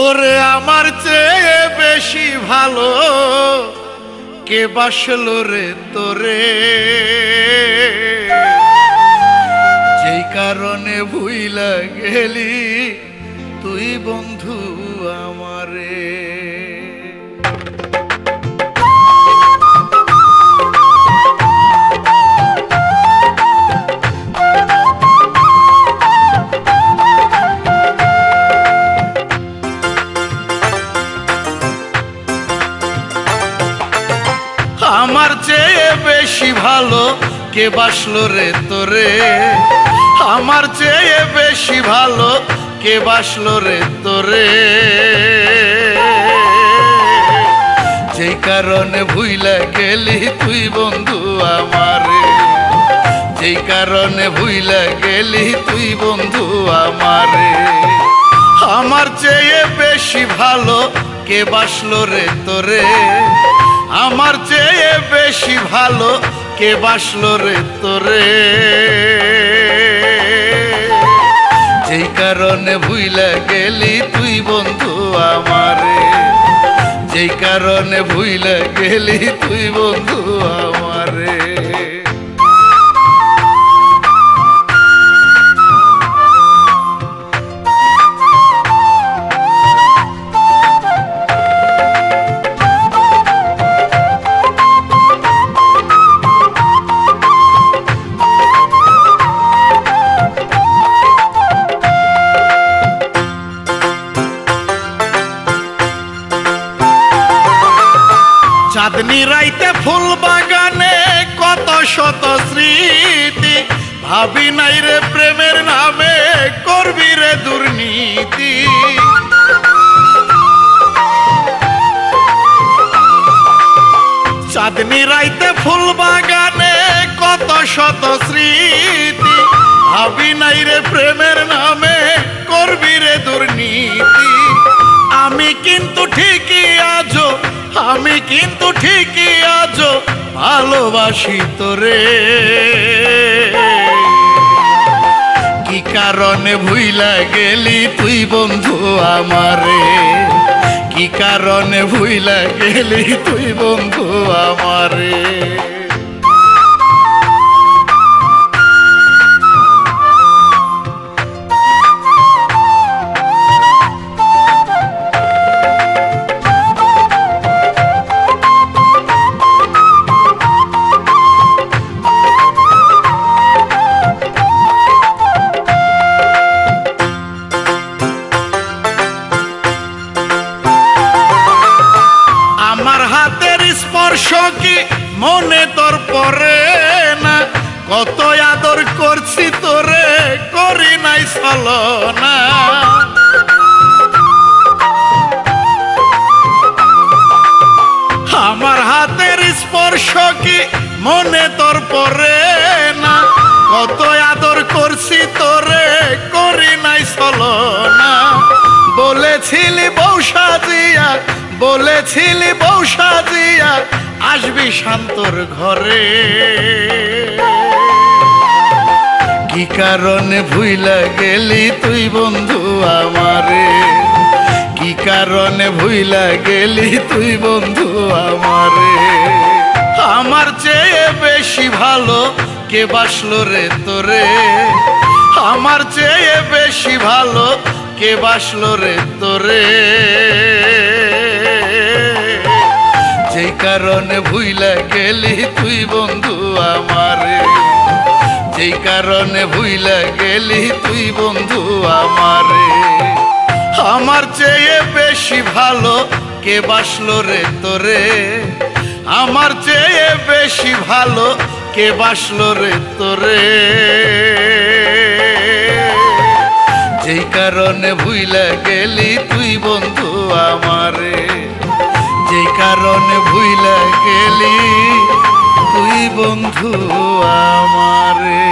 ওরে আমার চেয়ে বেশি ভালো কে বাসলো রে তোরে, যেই কারণে ভুইলা গেলি তুই বন্ধু আমারে। আমার চেয়ে বেশি ভালো কে বাসলো রে তোরে, আমার চেয়ে বেশি ভালো কে বাসলো রে তোরে, যেই কারণে ভুইলা গেলি তুই বন্ধু আমারে, যেই কারণে ভুইলা গেলি তুই বন্ধু আমারে। আমার চেয়ে বেশি ভালো কে বাসলো রে তোরে, আমার চেয়ে বেশি ভালো কে বাসলো রে তোরে, যেই কারণে ভুইলা গেলি তুই বন্ধু আমারে, যেই কারণে ভুইলা গেলি তুই বন্ধু আমারে। চাঁদনি রাইতে ফুল বাগানে কত শত স্মৃতি, ভাবি নাই রে প্রেমের নামে করবি রে দুর্নীতি। চাঁদনি রাইতে ফুল বাগানে কত শত স্মৃতি, ভাবি নাই রে প্রেমের নামে করবি রে দুর্নীতি। আমি কিন্তু ঠিকই আজো, আমি কিন্তু ঠিকই আজো ভালোবাসি তোরে, কি কারণে ভুইলা গেলি তুই বন্ধু আমারে, কি কারণে ভুইলা গেলি তুই বন্ধু আমারে। স্পর্শ কি মনে তোর পরে না, কত আদর করছি তোরে করি নাই ছলনা। আমার হাতের স্পর্শ কি মনে তোর পরে না, কত আদর করছি তোরে করি নাই ছলনা। বলেছিলি বউ সাজিয়া, বলেছিলি বউ সাজিয়া আসবি শান্তর ঘরে, কি কারণে ভুইলা গেলি তুই বন্ধু আমারে, কি কারণে ভুইলা গেলি তুই বন্ধু আমারে। আমার চেয়ে বেশি ভালো কে বাসলো রে তোরে, আমার চেয়ে বেশি ভালো কে বাসলো রে তোরে, যেই কারণে ভুইলা গেলি তুই বন্ধু আমারে, যেই কারণে ভুইলা গেলি তুই বন্ধু আমারে। আমার চেয়ে বেশি ভালো কে বাসলো রে তোরে, আমার চেয়ে বেশি ভালো কে বাসলো রে তোরে, যেই কারণে ভুইলা গেলি তুই বন্ধু আমারে, যেই কারণে ভুইলা গেলি তুই বন্ধু আমারে।